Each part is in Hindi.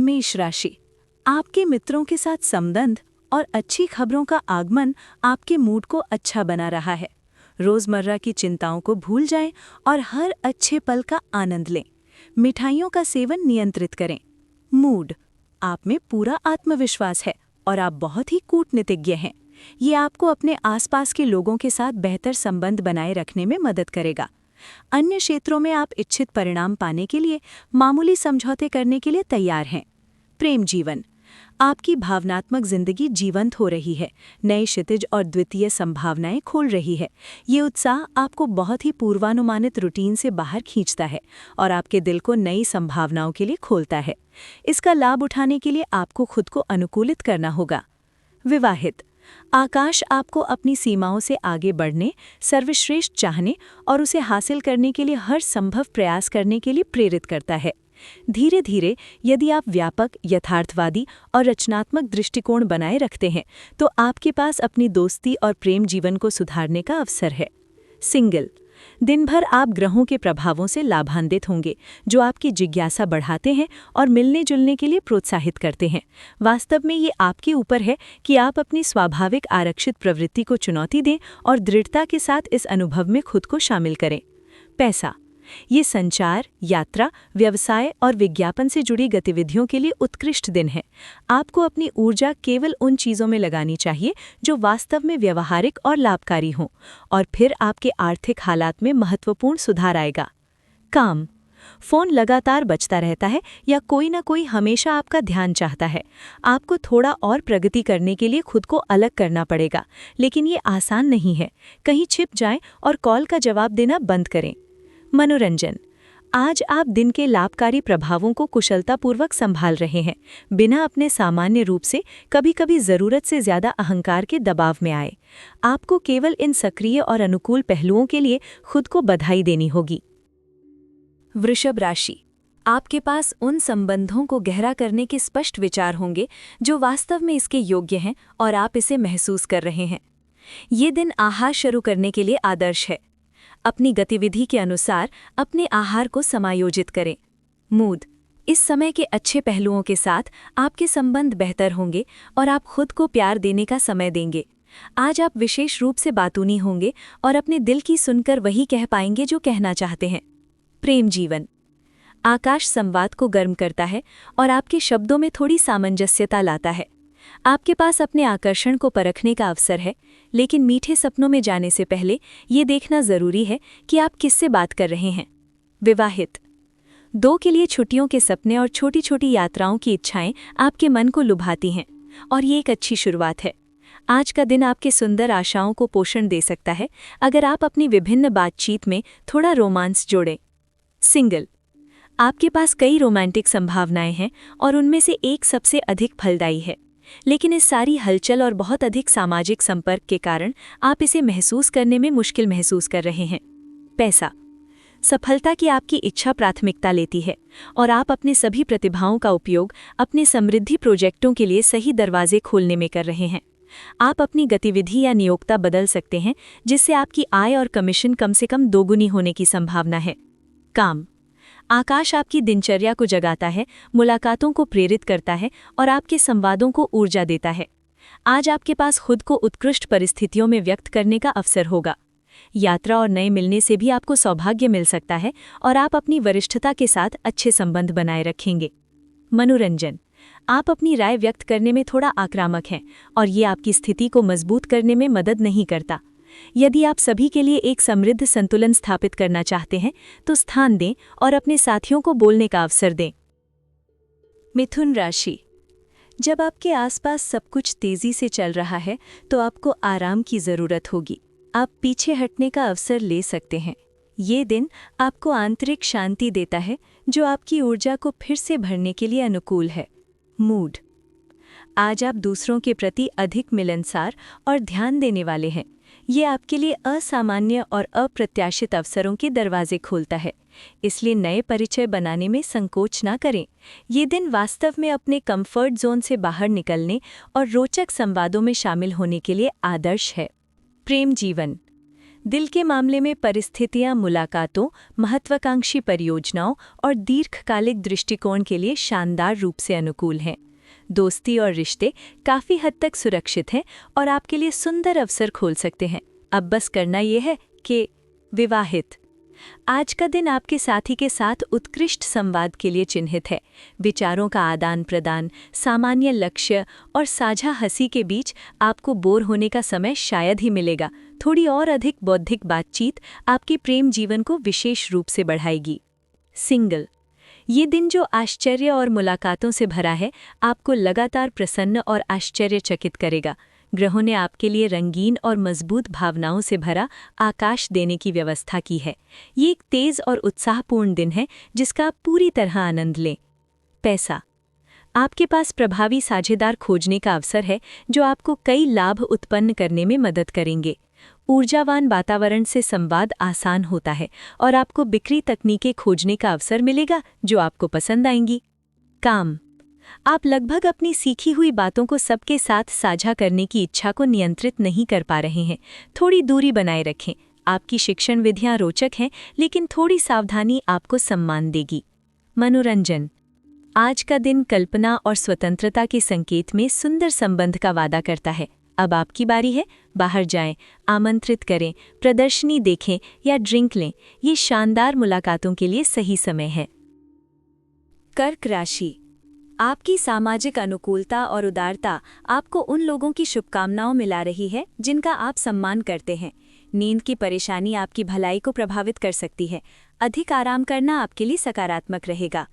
मेष राशि। आपके मित्रों के साथ संबंध और अच्छी खबरों का आगमन आपके मूड को अच्छा बना रहा है। रोजमर्रा की चिंताओं को भूल जाएं और हर अच्छे पल का आनंद लें। मिठाइयों का सेवन नियंत्रित करें। मूड, आप में पूरा आत्मविश्वास है और आप बहुत ही कूटनीतिज्ञ हैं। ये आपको अपने आसपास के लोगों के साथ बेहतर संबंध बनाए रखने में मदद करेगा। अन्य क्षेत्रों में आप इच्छित परिणाम पाने के लिए मामूली समझौते करने के लिए तैयार हैं। प्रेम जीवन, आपकी भावनात्मक जिंदगी जीवंत हो रही है। नए क्षितिज और द्वितीय संभावनाएं खोल रही है। ये उत्साह आपको बहुत ही पूर्वानुमानित रूटीन से बाहर खींचता है और आपके दिल को नई संभावनाओं के लिए खोलता है। इसका लाभ उठाने के लिए आपको खुद को अनुकूलित करना होगा। विवाहित, आकाश आपको अपनी सीमाओं से आगे बढ़ने, सर्वश्रेष्ठ चाहने और उसे हासिल करने के लिए हर संभव प्रयास करने के लिए प्रेरित करता है। धीरे धीरे यदि आप व्यापक, यथार्थवादी और रचनात्मक दृष्टिकोण बनाए रखते हैं तो आपके पास अपनी दोस्ती और प्रेम जीवन को सुधारने का अवसर है। सिंगल, दिन भर आप ग्रहों के प्रभावों से लाभान्वित होंगे जो आपकी जिज्ञासा बढ़ाते हैं और मिलने जुलने के लिए प्रोत्साहित करते हैं। वास्तव में ये आपके ऊपर है कि आप अपनी स्वाभाविक आरक्षित प्रवृत्ति को चुनौती दें और दृढ़ता के साथ इस अनुभव में खुद को शामिल करें। पैसा, ये संचार, यात्रा, व्यवसाय और विज्ञापन से जुड़ी गतिविधियों के लिए उत्कृष्ट दिन है। आपको अपनी ऊर्जा केवल उन चीज़ों में लगानी चाहिए जो वास्तव में व्यवहारिक और लाभकारी हों, और फिर आपके आर्थिक हालात में महत्वपूर्ण सुधार आएगा। काम, फोन लगातार बजता रहता है या कोई ना कोई हमेशा आपका ध्यान चाहता है। आपको थोड़ा और प्रगति करने के लिए खुद को अलग करना पड़ेगा, लेकिन ये आसान नहीं है। कहीं छिप जाएं और कॉल का जवाब देना बंद करें। मनोरंजन, आज आप दिन के लाभकारी प्रभावों को कुशलतापूर्वक संभाल रहे हैं, बिना अपने सामान्य रूप से कभी कभी ज़रूरत से ज़्यादा अहंकार के दबाव में आए। आपको केवल इन सक्रिय और अनुकूल पहलुओं के लिए खुद को बधाई देनी होगी। वृषभ राशि, आपके पास उन संबंधों को गहरा करने के स्पष्ट विचार होंगे जो वास्तव में इसके योग्य हैं और आप इसे महसूस कर रहे हैं। ये दिन आहार शुरू करने के लिए आदर्श है। अपनी गतिविधि के अनुसार अपने आहार को समायोजित करें। मूड, इस समय के अच्छे पहलुओं के साथ आपके संबंध बेहतर होंगे और आप खुद को प्यार देने का समय देंगे। आज आप विशेष रूप से बातूनी होंगे और अपने दिल की सुनकर वही कह पाएंगे जो कहना चाहते हैं। प्रेम जीवन, आकाश संवाद को गर्म करता है और आपके शब्दों में थोड़ी सामंजस्यता लाता है। आपके पास अपने आकर्षण को परखने का अवसर है, लेकिन मीठे सपनों में जाने से पहले ये देखना जरूरी है कि आप किससे बात कर रहे हैं। विवाहित, दो के लिए छुट्टियों के सपने और छोटी छोटी यात्राओं की इच्छाएं आपके मन को लुभाती हैं और ये एक अच्छी शुरुआत है। आज का दिन आपके सुंदर आशाओं को पोषण दे सकता है अगर आप अपनी विभिन्न बातचीत में थोड़ा रोमांस जोड़ें। सिंगल, आपके पास कई रोमांटिक संभावनाएं हैं और उनमें से एक सबसे अधिक फलदायी है, लेकिन इस सारी हलचल और बहुत अधिक सामाजिक संपर्क के कारण आप इसे महसूस करने में मुश्किल महसूस कर रहे हैं। पैसा, सफलता की आपकी इच्छा प्राथमिकता लेती है और आप अपने सभी प्रतिभाओं का उपयोग अपने समृद्धि प्रोजेक्टों के लिए सही दरवाजे खोलने में कर रहे हैं। आप अपनी गतिविधि या नियोक्ता बदल सकते हैं जिससे आपकी आय और कमीशन कम से कम दोगुनी होने की संभावना है। काम, आकाश आपकी दिनचर्या को जगाता है, मुलाकातों को प्रेरित करता है और आपके संवादों को ऊर्जा देता है। आज आपके पास खुद को उत्कृष्ट परिस्थितियों में व्यक्त करने का अवसर होगा। यात्रा और नए मिलने से भी आपको सौभाग्य मिल सकता है और आप अपनी वरिष्ठता के साथ अच्छे संबंध बनाए रखेंगे। मनोरंजन, आप अपनी राय व्यक्त करने में थोड़ा आक्रामक हैं और ये आपकी स्थिति को मजबूत करने में मदद नहीं करता। यदि आप सभी के लिए एक समृद्ध संतुलन स्थापित करना चाहते हैं तो स्थान दें और अपने साथियों को बोलने का अवसर दें। मिथुन राशि, जब आपके आसपास सब कुछ तेजी से चल रहा है तो आपको आराम की ज़रूरत होगी। आप पीछे हटने का अवसर ले सकते हैं। ये दिन आपको आंतरिक शांति देता है जो आपकी ऊर्जा को फिर से भरने के लिए अनुकूल है। मूड, आज आप दूसरों के प्रति अधिक मिलनसार और ध्यान देने वाले हैं। ये आपके लिए असामान्य और अप्रत्याशित अवसरों के दरवाजे खोलता है, इसलिए नए परिचय बनाने में संकोच ना करें। ये दिन वास्तव में अपने कंफर्ट जोन से बाहर निकलने और रोचक संवादों में शामिल होने के लिए आदर्श है। प्रेम जीवन, दिल के मामले में परिस्थितियां मुलाकातों, महत्वाकांक्षी परियोजनाओं और दीर्घकालिक दृष्टिकोण के लिए शानदार रूप से अनुकूल हैं। दोस्ती और रिश्ते काफ़ी हद तक सुरक्षित हैं और आपके लिए सुंदर अवसर खोल सकते हैं। अब बस करना यह है कि विवाहित। आज का दिन आपके साथी के साथ उत्कृष्ट संवाद के लिए चिन्हित है। विचारों का आदान प्रदान, सामान्य लक्ष्य और साझा हंसी के बीच आपको बोर होने का समय शायद ही मिलेगा। थोड़ी और अधिक बौद्धिक बातचीत आपके प्रेम जीवन को विशेष रूप से बढ़ाएगी। सिंगल। ये दिन जो आश्चर्य और मुलाकातों से भरा है, आपको लगातार प्रसन्न और आश्चर्यचकित करेगा। ग्रहों ने आपके लिए रंगीन और मजबूत भावनाओं से भरा आकाश देने की व्यवस्था की है। ये एक तेज और उत्साहपूर्ण दिन है जिसका आप पूरी तरह आनंद लें। पैसा। आपके पास प्रभावी साझेदार खोजने का अवसर है जो आपको कई लाभ उत्पन्न करने में मदद करेंगे। ऊर्जावान वातावरण से संवाद आसान होता है और आपको बिक्री तकनीकें खोजने का अवसर मिलेगा जो आपको पसंद आएंगी। काम। आप लगभग अपनी सीखी हुई बातों को सबके साथ साझा करने की इच्छा को नियंत्रित नहीं कर पा रहे हैं। थोड़ी दूरी बनाए रखें। आपकी शिक्षण विधियां रोचक हैं, लेकिन थोड़ी सावधानी आपको सम्मान देगी। मनोरंजन। आज का दिन कल्पना और स्वतंत्रता के संकेत में सुंदर संबंध का वादा करता है। अब आपकी बारी है। बाहर जाएं, आमंत्रित करें, प्रदर्शनी देखें या ड्रिंक लें। ये शानदार मुलाकातों के लिए सही समय है। कर्क राशि। आपकी सामाजिक अनुकूलता और उदारता आपको उन लोगों की शुभकामनाओं मिला रही है जिनका आप सम्मान करते हैं। नींद की परेशानी आपकी भलाई को प्रभावित कर सकती है। अधिक आराम करना आपके लिए सकारात्मक रहेगा।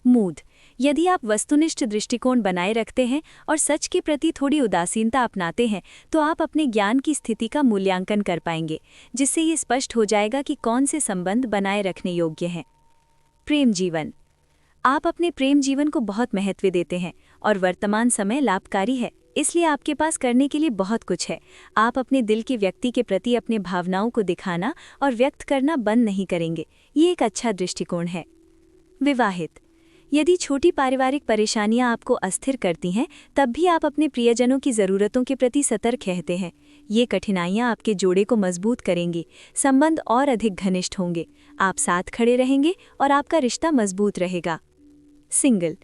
मूड। यदि आप वस्तुनिष्ठ दृष्टिकोण बनाए रखते हैं और सच के प्रति थोड़ी उदासीनता अपनाते हैं तो आप अपने ज्ञान की स्थिति का मूल्यांकन कर पाएंगे, जिससे ये स्पष्ट हो जाएगा कि कौन से संबंध बनाए रखने योग्य हैं। प्रेम जीवन। आप अपने प्रेम जीवन को बहुत महत्व देते हैं और वर्तमान समय लाभकारी है, इसलिए आपके पास करने के लिए बहुत कुछ है। आप अपने दिल के व्यक्ति के प्रति अपने भावनाओं को दिखाना और व्यक्त करना बंद नहीं करेंगे। ये एक अच्छा दृष्टिकोण है। विवाहित। यदि छोटी पारिवारिक परेशानियां आपको अस्थिर करती हैं, तब भी आप अपने प्रियजनों की ज़रूरतों के प्रति सतर्क रहते हैं। ये कठिनाइयां आपके जोड़े को मजबूत करेंगी, संबंध और अधिक घनिष्ठ होंगे। आप साथ खड़े रहेंगे और आपका रिश्ता मजबूत रहेगा। सिंगल।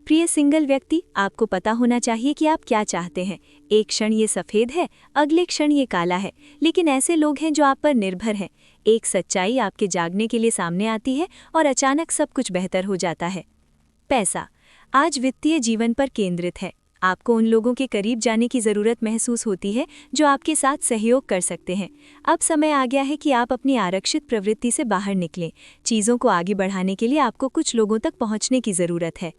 प्रिय सिंगल व्यक्ति, आपको पता होना चाहिए कि आप क्या चाहते हैं। एक क्षण ये सफ़ेद है, अगले क्षण ये काला है, लेकिन ऐसे लोग हैं जो आप पर निर्भर हैं। एक सच्चाई आपके जागने के लिए सामने आती है और अचानक सब कुछ बेहतर हो जाता है। पैसा। आज वित्तीय जीवन पर केंद्रित है। आपको उन लोगों के करीब जाने की ज़रूरत महसूस होती है जो आपके साथ सहयोग कर सकते हैं। अब समय आ गया है कि आप अपनी आरक्षित प्रवृत्ति से बाहर निकलें। चीज़ों को आगे बढ़ाने के लिए आपको कुछ लोगों तक पहुंचने की ज़रूरत है।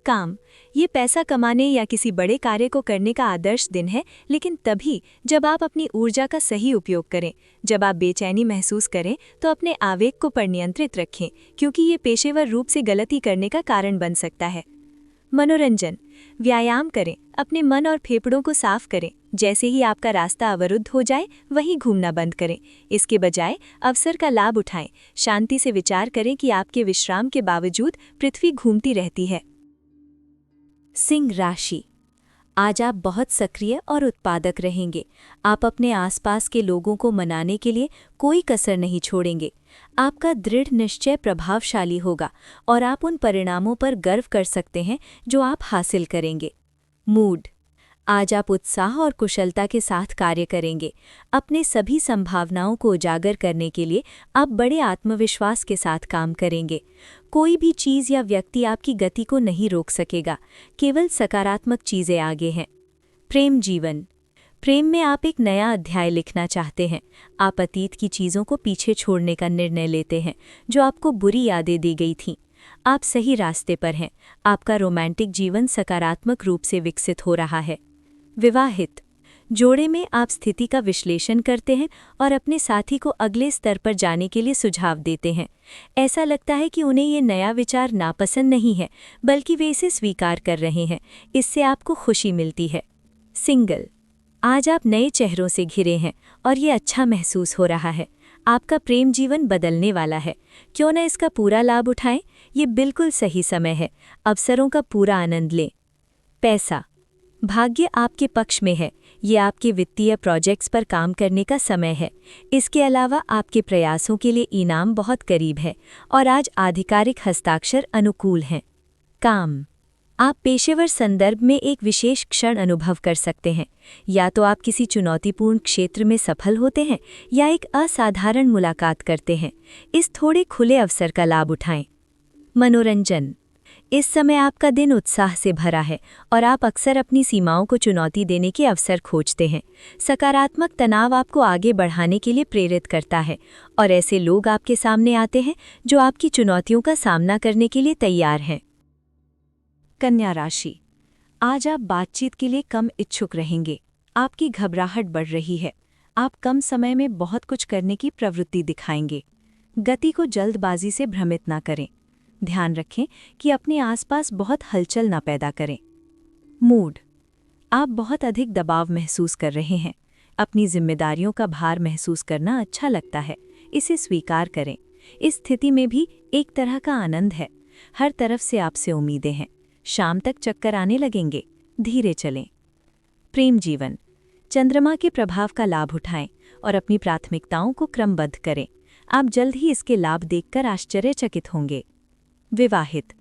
काम। ये पैसा कमाने या किसी बड़े कार्य को करने का आदर्श दिन है, लेकिन तभी जब आप अपनी ऊर्जा का सही उपयोग करें। जब आप बेचैनी महसूस करें तो अपने आवेग को पर नियंत्रित रखें, क्योंकि ये पेशेवर रूप से गलती करने का कारण बन सकता है। मनोरंजन। व्यायाम करें, अपने मन और फेफड़ों को साफ करें। जैसे ही आपका रास्ता अवरुद्ध हो जाए, वहीं घूमना बंद करें। इसके बजाय अवसर का लाभ उठाएं। शांति से विचार करें कि आपके विश्राम के बावजूद पृथ्वी घूमती रहती है। सिंह राशि। आज आप बहुत सक्रिय और उत्पादक रहेंगे। आप अपने आसपास के लोगों को मनाने के लिए कोई कसर नहीं छोड़ेंगे। आपका दृढ़ निश्चय प्रभावशाली होगा और आप उन परिणामों पर गर्व कर सकते हैं जो आप हासिल करेंगे। मूड। आज आप उत्साह और कुशलता के साथ कार्य करेंगे। अपने सभी संभावनाओं को उजागर करने के लिए आप बड़े आत्मविश्वास के साथ काम करेंगे। कोई भी चीज़ या व्यक्ति आपकी गति को नहीं रोक सकेगा। केवल सकारात्मक चीज़ें आगे हैं। प्रेम जीवन। प्रेम में आप एक नया अध्याय लिखना चाहते हैं। आप अतीत की चीज़ों को पीछे छोड़ने का निर्णय लेते हैं जो आपको बुरी यादें दी गई थीं। आप सही रास्ते पर हैं। आपका रोमांटिक जीवन सकारात्मक रूप से विकसित हो रहा है। विवाहित। जोड़े में आप स्थिति का विश्लेषण करते हैं और अपने साथी को अगले स्तर पर जाने के लिए सुझाव देते हैं। ऐसा लगता है कि उन्हें ये नया विचार नापसंद नहीं है, बल्कि वे इसे स्वीकार कर रहे हैं। इससे आपको खुशी मिलती है। सिंगल। आज आप नए चेहरों से घिरे हैं और ये अच्छा महसूस हो रहा है। आपका प्रेम जीवन बदलने वाला है। क्यों न इसका पूरा लाभ उठाएं? ये बिल्कुल सही समय है। अवसरों का पूरा आनंद लें। पैसा। भाग्य आपके पक्ष में है। ये आपके वित्तीय प्रोजेक्ट्स पर काम करने का समय है। इसके अलावा आपके प्रयासों के लिए इनाम बहुत करीब है और आज आधिकारिक हस्ताक्षर अनुकूल हैं। काम। आप पेशेवर संदर्भ में एक विशेष क्षण अनुभव कर सकते हैं। या तो आप किसी चुनौतीपूर्ण क्षेत्र में सफल होते हैं या एक असाधारण मुलाकात करते हैं। इस थोड़े खुले अवसर का लाभ उठाएं। मनोरंजन। इस समय आपका दिन उत्साह से भरा है और आप अक्सर अपनी सीमाओं को चुनौती देने के अवसर खोजते हैं। सकारात्मक तनाव आपको आगे बढ़ाने के लिए प्रेरित करता है और ऐसे लोग आपके सामने आते हैं जो आपकी चुनौतियों का सामना करने के लिए तैयार हैं। कन्या राशि, आज आप बातचीत के लिए कम इच्छुक रहेंगे। आपकी घबराहट बढ़ रही है। आप कम समय में बहुत कुछ करने की प्रवृत्ति दिखाएंगे। गति को जल्दबाजी से भ्रमित ना करें। ध्यान रखें कि अपने आसपास बहुत हलचल ना पैदा करें। मूड। आप बहुत अधिक दबाव महसूस कर रहे हैं। अपनी जिम्मेदारियों का भार महसूस करना अच्छा लगता है, इसे स्वीकार करें। इस स्थिति में भी एक तरह का आनंद है। हर तरफ से आपसे उम्मीदें हैं। शाम तक चक्कर आने लगेंगे, धीरे चलें। प्रेम जीवन। चंद्रमा के प्रभाव का लाभ उठाएं और अपनी प्राथमिकताओं को क्रमबद्ध करें। आप जल्द ही इसके लाभ देखकर आश्चर्यचकित होंगे। विवाहित।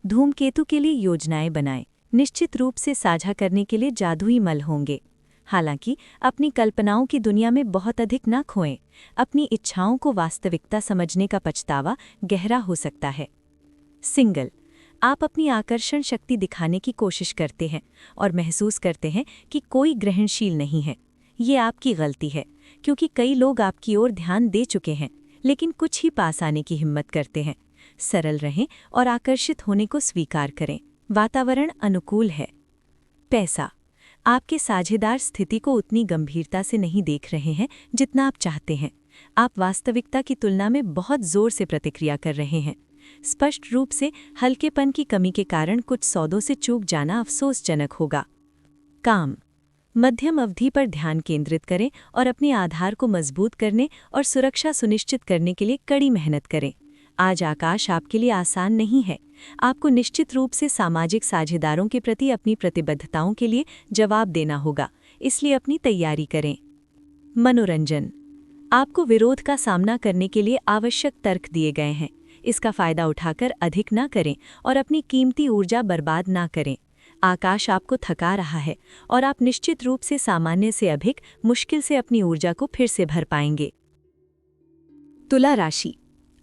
धूमकेतु के लिए योजनाएं बनाएं। निश्चित रूप से साझा करने के लिए जादुई मल होंगे। हालांकि अपनी कल्पनाओं की दुनिया में बहुत अधिक न खोएं। अपनी इच्छाओं को वास्तविकता समझने का पछतावा गहरा हो सकता है। सिंगल। आप अपनी आकर्षण शक्ति दिखाने की कोशिश करते हैं और महसूस करते हैं कि कोई ग्रहणशील नहीं है। ये आपकी गलती है, क्योंकि कई लोग आपकी ओर ध्यान दे चुके हैं, लेकिन कुछ ही पास आने की हिम्मत करते हैं। सरल रहें और आकर्षित होने को स्वीकार करें। वातावरण अनुकूल है। पैसा। आपके साझेदार स्थिति को उतनी गंभीरता से नहीं देख रहे हैं जितना आप चाहते हैं। आप वास्तविकता की तुलना में बहुत जोर से प्रतिक्रिया कर रहे हैं। स्पष्ट रूप से हल्केपन की कमी के कारण कुछ सौदों से चूक जाना अफसोसजनक होगा। काम। मध्यम अवधि पर ध्यान केंद्रित करें और अपने आधार को मजबूत करने और सुरक्षा सुनिश्चित करने के लिए कड़ी मेहनत करें। आज आकाश आपके लिए आसान नहीं है। आपको निश्चित रूप से सामाजिक साझेदारों के प्रति अपनी प्रतिबद्धताओं के लिए जवाब देना होगा, इसलिए अपनी तैयारी करें। मनोरंजन। आपको विरोध का सामना करने के लिए आवश्यक तर्क दिए गए हैं। इसका फायदा उठाकर अधिक ना करें और अपनी कीमती ऊर्जा बर्बाद ना करें। आकाश आपको थका रहा है और आप निश्चित रूप से सामान्य से अधिक मुश्किल से अपनी ऊर्जा को फिर से भर पाएंगे। तुला राशि।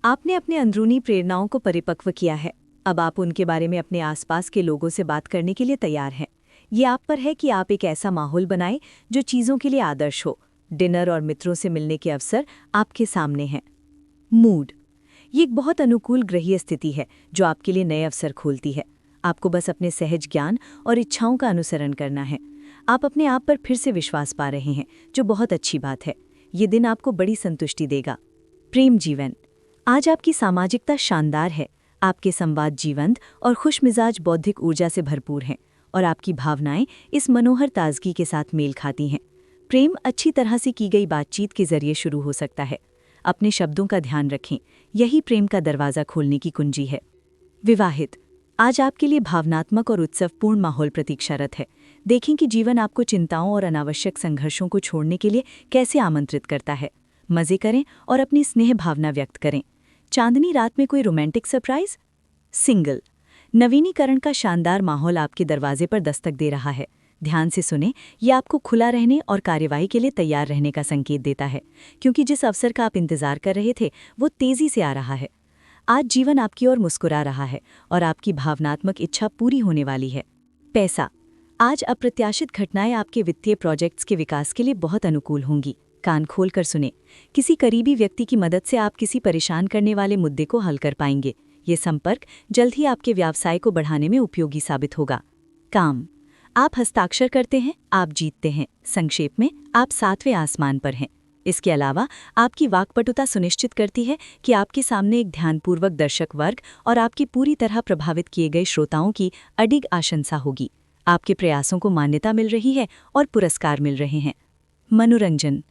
आपने अपने अंदरूनी प्रेरणाओं को परिपक्व किया है। अब आप उनके बारे में अपने आसपास के लोगों से बात करने के लिए तैयार हैं। ये आप पर है कि आप एक ऐसा माहौल बनाएं जो चीज़ों के लिए आदर्श हो। डिनर और मित्रों से मिलने के अवसर आपके सामने हैं। मूड। ये एक बहुत अनुकूल ग्रहीय स्थिति है जो आपके लिए नए अवसर खोलती है। आपको बस अपने सहज ज्ञान और इच्छाओं का अनुसरण करना है। आप अपने आप पर फिर से विश्वास पा रहे हैं, जो बहुत अच्छी बात है। ये दिन आपको बड़ी संतुष्टि देगा। प्रेम जीवन। आज आपकी सामाजिकता शानदार है। आपके संवाद जीवंत और खुशमिजाज बौद्धिक ऊर्जा से भरपूर हैं और आपकी भावनाएं इस मनोहर ताजगी के साथ मेल खाती हैं। प्रेम अच्छी तरह से की गई बातचीत के जरिए शुरू हो सकता है। अपने शब्दों का ध्यान रखें, यही प्रेम का दरवाज़ा खोलने की कुंजी है। विवाहित। आज आपके लिए भावनात्मक और उत्सवपूर्ण माहौल प्रतीक्षारत है। देखें कि जीवन आपको चिंताओं और अनावश्यक संघर्षों को छोड़ने के लिए कैसे आमंत्रित करता है। मज़े करें और अपनी स्नेह भावना व्यक्त करें। चांदनी रात में कोई रोमांटिक सरप्राइज। सिंगल। नवीनीकरण का शानदार माहौल आपके दरवाजे पर दस्तक दे रहा है। ध्यान से सुने, यह आपको खुला रहने और कार्यवाही के लिए तैयार रहने का संकेत देता है, क्योंकि जिस अवसर का आप इंतजार कर रहे थे वो तेजी से आ रहा है। आज जीवन आपकी ओर मुस्कुरा रहा है और आपकी भावनात्मक इच्छा पूरी होने वाली है। पैसा। आज अप्रत्याशित घटनाएं आपके वित्तीय प्रोजेक्ट्स के विकास के लिए बहुत अनुकूल होंगी। कान खोलकर सुने। किसी करीबी व्यक्ति की मदद से आप किसी परेशान करने वाले मुद्दे को हल कर पाएंगे। ये संपर्क जल्द ही आपके व्यवसाय को बढ़ाने में उपयोगी साबित होगा। काम। आप हस्ताक्षर करते हैं, आप जीतते हैं। संक्षेप में, आप 7वें आसमान पर हैं। इसके अलावा आपकी वाक्पटुता सुनिश्चित करती है कि आपके सामने एक ध्यानपूर्वक दर्शक वर्ग और आपकी पूरी तरह प्रभावित किए गए श्रोताओं की अडिग आशंसा होगी। आपके प्रयासों को मान्यता मिल रही है और पुरस्कार मिल रहे हैं। मनोरंजन।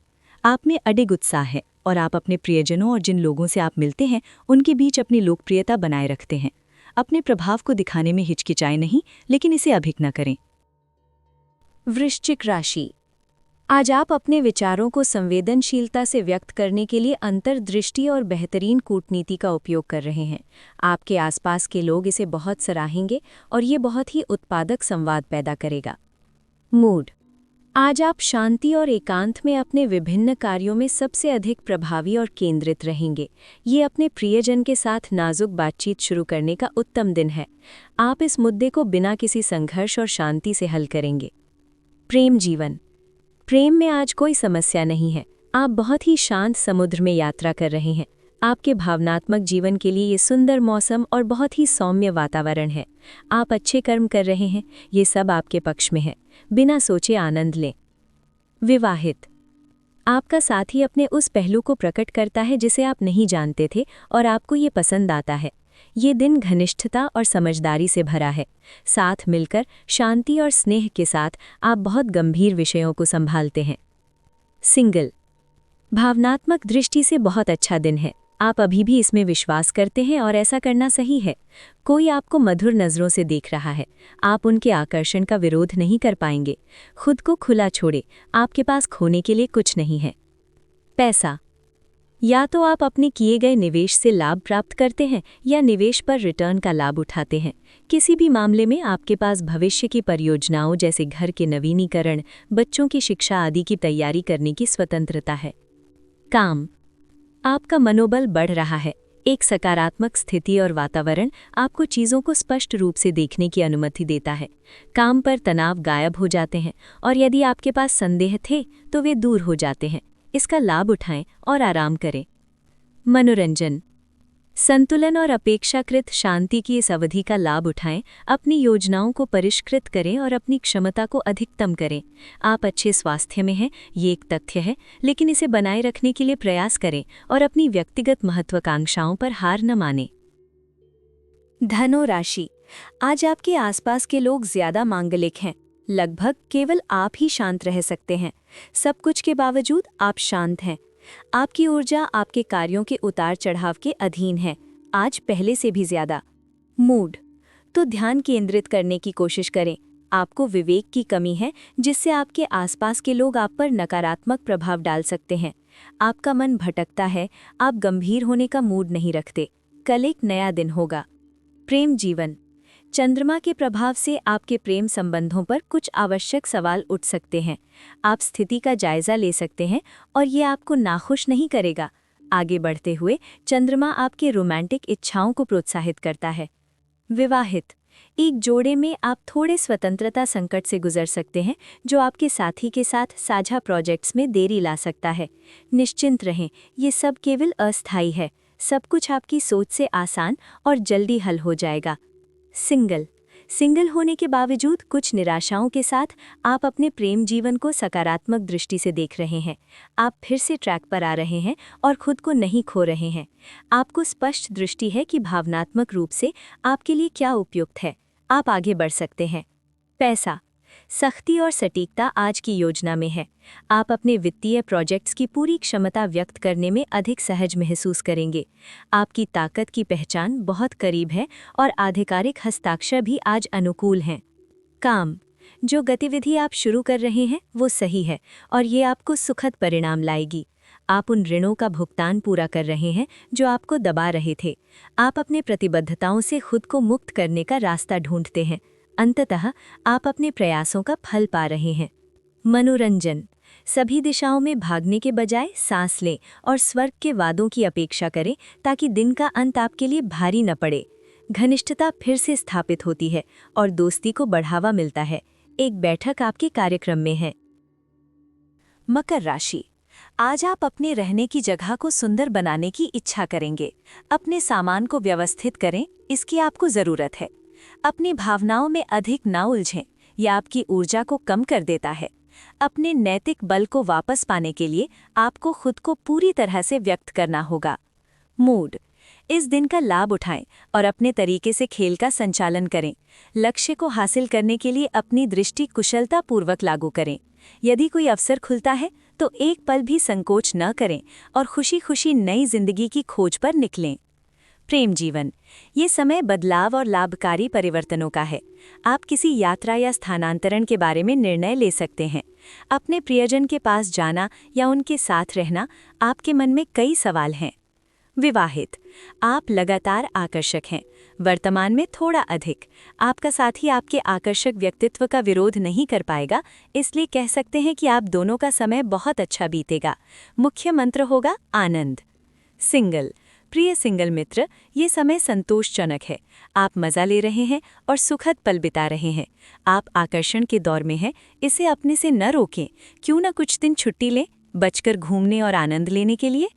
आप में अडिग उत्साह है और आप अपने प्रियजनों और जिन लोगों से आप मिलते हैं उनके बीच अपनी लोकप्रियता बनाए रखते हैं। अपने प्रभाव को दिखाने में हिचकिचाएं नहीं, लेकिन इसे अभिक न करें। वृश्चिक राशि। आज आप अपने विचारों को संवेदनशीलता से व्यक्त करने के लिए अंतर्दृष्टि और बेहतरीन कूटनीति का उपयोग कर रहे हैं। आपके आसपास के लोग इसे बहुत सराहेंगे और ये बहुत ही उत्पादक संवाद पैदा करेगा। मूड। आज आप शांति और एकांत में अपने विभिन्न कार्यों में सबसे अधिक प्रभावी और केंद्रित रहेंगे। ये अपने प्रियजन के साथ नाजुक बातचीत शुरू करने का उत्तम दिन है। आप इस मुद्दे को बिना किसी संघर्ष और शांति से हल करेंगे। प्रेम जीवन। प्रेम में आज कोई समस्या नहीं है। आप बहुत ही शांत समुद्र में यात्रा कर रहे हैं। आपके भावनात्मक जीवन के लिए ये सुंदर मौसम और बहुत ही सौम्य वातावरण है। आप अच्छे कर्म कर रहे हैं, ये सब आपके पक्ष में है। बिना सोचे आनंद लें। विवाहित। आपका साथी अपने उस पहलू को प्रकट करता है जिसे आप नहीं जानते थे और आपको ये पसंद आता है। ये दिन घनिष्ठता और समझदारी से भरा है। साथ मिलकर शांति और स्नेह के साथ आप बहुत गंभीर विषयों को संभालते हैं। सिंगल। भावनात्मक दृष्टि से बहुत अच्छा दिन है। आप अभी भी इसमें विश्वास करते हैं और ऐसा करना सही है। कोई आपको मधुर नज़रों से देख रहा है। आप उनके आकर्षण का विरोध नहीं कर पाएंगे। खुद को खुला छोड़े। आपके पास खोने के लिए कुछ नहीं है। पैसा। या तो आप अपने किए गए निवेश से लाभ प्राप्त करते हैं या निवेश पर रिटर्न का लाभ उठाते हैं। किसी भी मामले में आपके पास भविष्य की परियोजनाओं जैसे घर के नवीनीकरण, बच्चों की शिक्षा आदि की तैयारी करने की स्वतंत्रता है। काम। आपका मनोबल बढ़ रहा है। एक सकारात्मक स्थिति और वातावरण आपको चीज़ों को स्पष्ट रूप से देखने की अनुमति देता है। काम पर तनाव गायब हो जाते हैं और यदि आपके पास संदेह थे तो वे दूर हो जाते हैं। इसका लाभ उठाएं और आराम करें। मनोरंजन। संतुलन और अपेक्षाकृत शांति की इस अवधि का लाभ उठाएं। अपनी योजनाओं को परिष्कृत करें और अपनी क्षमता को अधिकतम करें। आप अच्छे स्वास्थ्य में हैं, ये एक तथ्य है, लेकिन इसे बनाए रखने के लिए प्रयास करें और अपनी व्यक्तिगत महत्वाकांक्षाओं पर हार न मानें। धनो राशि। आज आपके आसपास के लोग ज्यादा मांगलिक हैं। लगभग केवल आप ही शांत रह सकते हैं। सब कुछ के बावजूद आप शांत हैं। आपकी ऊर्जा आपके कार्यों के उतार चढ़ाव के अधीन है, आज पहले से भी ज्यादा। मूड। तो ध्यान केंद्रित करने की कोशिश करें। आपको विवेक की कमी है जिससे आपके आसपास के लोग आप पर नकारात्मक प्रभाव डाल सकते हैं। आपका मन भटकता है, आप गंभीर होने का मूड नहीं रखते। कल एक नया दिन होगा। प्रेम जीवन। चंद्रमा के प्रभाव से आपके प्रेम संबंधों पर कुछ आवश्यक सवाल उठ सकते हैं। आप स्थिति का जायजा ले सकते हैं और ये आपको नाखुश नहीं करेगा। आगे बढ़ते हुए चंद्रमा आपके रोमांटिक इच्छाओं को प्रोत्साहित करता है। विवाहित। एक जोड़े में आप थोड़े स्वतंत्रता संकट से गुजर सकते हैं जो आपके साथी के साथ साझा प्रोजेक्ट्स में देरी ला सकता है। निश्चिंत रहें, ये सब केवल अस्थायी है। सब कुछ आपकी सोच से आसान और जल्दी हल हो जाएगा। सिंगल होने के बावजूद कुछ निराशाओं के साथ आप अपने प्रेम जीवन को सकारात्मक दृष्टि से देख रहे हैं। आप फिर से ट्रैक पर आ रहे हैं और खुद को नहीं खो रहे हैं। आपको स्पष्ट दृष्टि है कि भावनात्मक रूप से आपके लिए क्या उपयुक्त है। आप आगे बढ़ सकते हैं। पैसा। सख्ती और सटीकता आज की योजना में है। आप अपने वित्तीय प्रोजेक्ट्स की पूरी क्षमता व्यक्त करने में अधिक सहज महसूस करेंगे। आपकी ताकत की पहचान बहुत करीब है और आधिकारिक हस्ताक्षर भी आज अनुकूल हैं। काम। जो गतिविधि आप शुरू कर रहे हैं वो सही है और ये आपको सुखद परिणाम लाएगी। आप उन ऋणों का भुगतान पूरा कर रहे हैं जो आपको दबा रहे थे। आप अपने प्रतिबद्धताओं से खुद को मुक्त करने का रास्ता ढूंढते हैं। अंततः आप अपने प्रयासों का फल पा रहे हैं। मनोरंजन। सभी दिशाओं में भागने के बजाय सांस लें और स्वर्ग के वादों की अपेक्षा करें ताकि दिन का अंत आपके लिए भारी न पड़े। घनिष्ठता फिर से स्थापित होती है और दोस्ती को बढ़ावा मिलता है। एक बैठक आपके कार्यक्रम में है। मकर राशि। आज आप अपने रहने की जगह को सुंदर बनाने की इच्छा करेंगे। अपने सामान को व्यवस्थित करें, इसकी आपको ज़रूरत है। अपनी भावनाओं में अधिक ना उलझें, यह आपकी ऊर्जा को कम कर देता है। अपने नैतिक बल को वापस पाने के लिए आपको खुद को पूरी तरह से व्यक्त करना होगा। मूड। इस दिन का लाभ उठाएं और अपने तरीके से खेल का संचालन करें। लक्ष्य को हासिल करने के लिए अपनी दृष्टि कुशलतापूर्वक लागू करें। यदि कोई अवसर खुलता है तो एक पल भी संकोच न करें और खुशी खुशी नई जिंदगी की खोज पर निकलें। प्रेम जीवन। ये समय बदलाव और लाभकारी परिवर्तनों का है। आप किसी यात्रा या स्थानांतरण के बारे में निर्णय ले सकते हैं। अपने प्रियजन के पास जाना या उनके साथ रहना, आपके मन में कई सवाल हैं। विवाहित, आप लगातार आकर्षक हैं, वर्तमान में थोड़ा अधिक। आपका साथी आपके आकर्षक व्यक्तित्व का विरोध नहीं कर पाएगा, इसलिए कह सकते हैं कि आप दोनों का समय बहुत अच्छा बीतेगा। मुख्य मंत्र होगा आनंद। सिंगल, प्रिय सिंगल मित्र, ये समय संतोषजनक है। आप मज़ा ले रहे हैं और सुखद पल बिता रहे हैं। आप आकर्षण के दौर में हैं, इसे अपने से न रोकें। क्यों न कुछ दिन छुट्टी लें, बचकर घूमने और आनंद लेने के लिए।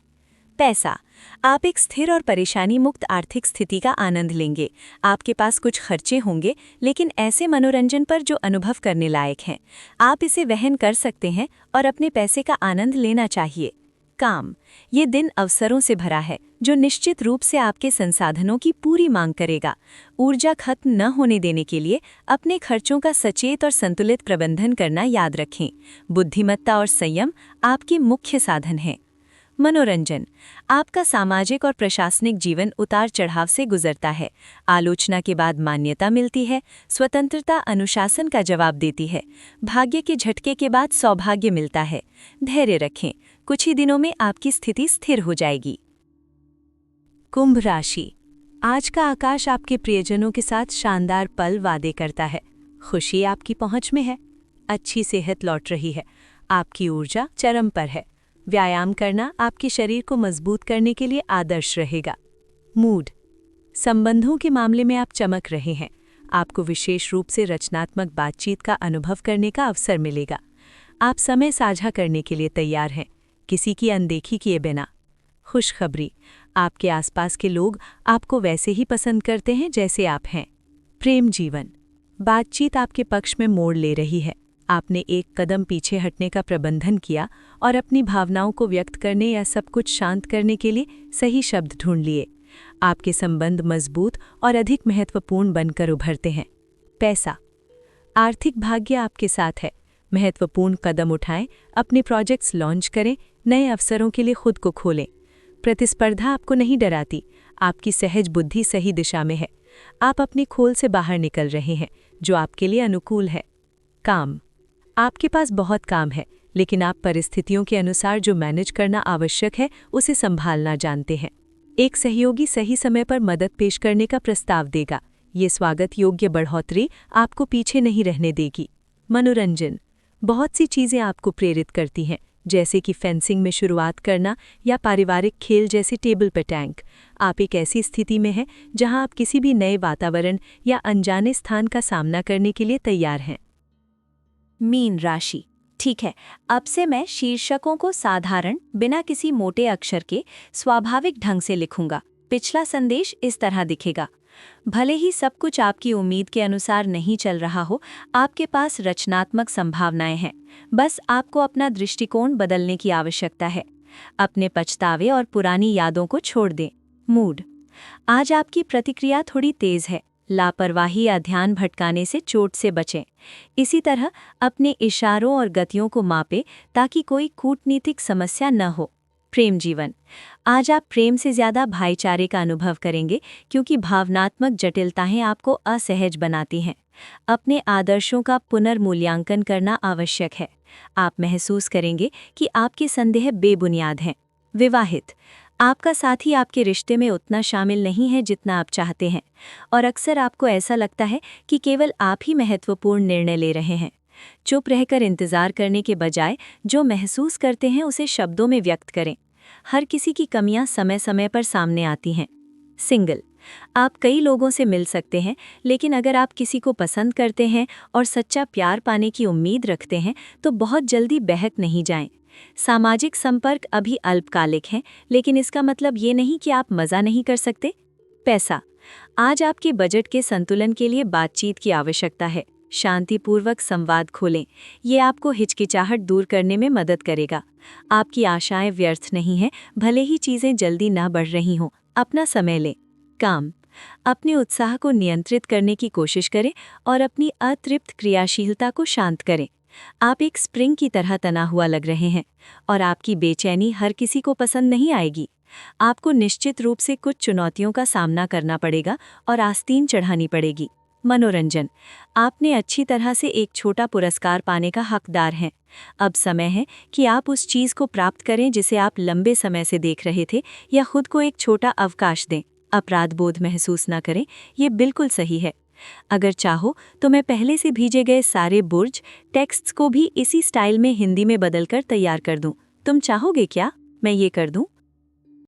पैसा, आप एक स्थिर और परेशानी मुक्त आर्थिक स्थिति का आनंद लेंगे। आपके पास कुछ खर्चे होंगे, लेकिन ऐसे मनोरंजन पर जो अनुभव करने लायक हैं। आप इसे वहन कर सकते हैं और अपने पैसे का आनंद लेना चाहिए। काम, ये दिन अवसरों से भरा है, जो निश्चित रूप से आपके संसाधनों की पूरी मांग करेगा। ऊर्जा खत्म न होने देने के लिए अपने खर्चों का सचेत और संतुलित प्रबंधन करना याद रखें। बुद्धिमत्ता और संयम आपके मुख्य साधन हैं। मनोरंजन, आपका सामाजिक और प्रशासनिक जीवन उतार चढ़ाव से गुजरता है। आलोचना के बाद मान्यता मिलती है, स्वतंत्रता अनुशासन का जवाब देती है। भाग्य के झटके के बाद सौभाग्य मिलता है। धैर्य रखें, कुछ ही दिनों में आपकी स्थिति स्थिर हो जाएगी। कुंभ राशि, आज का आकाश आपके प्रियजनों के साथ शानदार पल वादे करता है। खुशी आपकी पहुंच में है। अच्छी सेहत लौट रही है। आपकी ऊर्जा चरम पर है। व्यायाम करना आपके शरीर को मजबूत करने के लिए आदर्श रहेगा। मूड, संबंधों के मामले में आप चमक रहे हैं। आपको विशेष रूप से रचनात्मक बातचीत का अनुभव करने का अवसर मिलेगा। आप समय साझा करने के लिए तैयार हैं, किसी की अनदेखी किए बिना। खुशखबरी, आपके आसपास के लोग आपको वैसे ही पसंद करते हैं जैसे आप हैं। प्रेम जीवन, बातचीत आपके पक्ष में मोड़ ले रही है। आपने एक कदम पीछे हटने का प्रबंधन किया और अपनी भावनाओं को व्यक्त करने या सब कुछ शांत करने के लिए सही शब्द ढूंढ लिए। आपके संबंध मजबूत और अधिक महत्वपूर्ण बनकर उभरते हैं। पैसा, आर्थिक भाग्य आपके साथ है। महत्वपूर्ण कदम उठाएं, अपने प्रोजेक्ट्स लॉन्च करें, नए अवसरों के लिए खुद को खोलें। प्रतिस्पर्धा आपको नहीं डराती, आपकी सहज बुद्धि सही दिशा में है। आप अपनी खोल से बाहर निकल रहे हैं, जो आपके लिए अनुकूल है। काम, आपके पास बहुत काम है, लेकिन आप परिस्थितियों के अनुसार जो मैनेज करना आवश्यक है उसे संभालना जानते हैं। एक सहयोगी सही समय पर मदद पेश करने का प्रस्ताव देगा। ये स्वागत योग्य बढ़ोतरी आपको पीछे नहीं रहने देगी। मनोरंजन, बहुत सी चीज़ें आपको प्रेरित करती हैं, जैसे कि फेंसिंग में शुरुआत करना या पारिवारिक खेल जैसे टेबल पे टैंक। आप एक ऐसी स्थिति में हैं जहां आप किसी भी नए वातावरण या अनजाने स्थान का सामना करने के लिए तैयार हैं। मीन राशि, ठीक है, अब से मैं शीर्षकों को साधारण, बिना किसी मोटे अक्षर के स्वाभाविक ढंग से लिखूंगा। पिछला संदेश इस तरह दिखेगा। भले ही सब कुछ आपकी उम्मीद के अनुसार नहीं चल रहा हो, आपके पास रचनात्मक संभावनाएं हैं। बस आपको अपना दृष्टिकोण बदलने की आवश्यकता है। अपने पछतावे और पुरानी यादों को छोड़ दें। मूड, आज आपकी प्रतिक्रिया थोड़ी तेज है। लापरवाही या ध्यान भटकाने से चोट से बचें। इसी तरह अपने इशारों और गतियों को मापें ताकि कोई कूटनीतिक समस्या न हो। प्रेम जीवन, आज आप प्रेम से ज़्यादा भाईचारे का अनुभव करेंगे, क्योंकि भावनात्मक जटिलताएं आपको असहज बनाती हैं। अपने आदर्शों का पुनर्मूल्यांकन करना आवश्यक है। आप महसूस करेंगे कि आपके संदेह बेबुनियाद हैं। विवाहित, आपका साथी आपके रिश्ते में उतना शामिल नहीं है जितना आप चाहते हैं, और अक्सर आपको ऐसा लगता है कि केवल आप ही महत्वपूर्ण निर्णय ले रहे हैं। चुप रहकर इंतजार करने के बजाय जो महसूस करते हैं उसे शब्दों में व्यक्त करें। हर किसी की कमियां समय समय पर सामने आती हैं। सिंगल, आप कई लोगों से मिल सकते हैं, लेकिन अगर आप किसी को पसंद करते हैं और सच्चा प्यार पाने की उम्मीद रखते हैं तो बहुत जल्दी बहक नहीं जाएं। सामाजिक संपर्क अभी अल्पकालिक हैं, लेकिन इसका मतलब ये नहीं कि आप मज़ा नहीं कर सकते। पैसा, आज आपके बजट के संतुलन के लिए बातचीत की आवश्यकता है। शांतिपूर्वक संवाद खोलें, ये आपको हिचकिचाहट दूर करने में मदद करेगा। आपकी आशाएं व्यर्थ नहीं हैं, भले ही चीज़ें जल्दी ना बढ़ रही हों। अपना समय लें। काम, अपने उत्साह को नियंत्रित करने की कोशिश करें और अपनी अतृप्त क्रियाशीलता को शांत करें। आप एक स्प्रिंग की तरह तना हुआ लग रहे हैं और आपकी बेचैनी हर किसी को पसंद नहीं आएगी। आपको निश्चित रूप से कुछ चुनौतियों का सामना करना पड़ेगा और आस्तीन चढ़ानी पड़ेगी। मनोरंजन। आपने अच्छी तरह से एक छोटा पुरस्कार पाने का हकदार हैं। अब समय है कि आप उस चीज़ को प्राप्त करें जिसे आप लंबे समय से देख रहे थे, या खुद को एक छोटा अवकाश दें। अपराध बोध महसूस न करें, ये बिल्कुल सही है। अगर चाहो तो मैं पहले से भेजे गए सारे बुर्ज टेक्स्ट्स को भी इसी स्टाइल में हिंदी में बदलकर तैयार कर दूं। तुम चाहोगे क्या मैं ये कर दूं?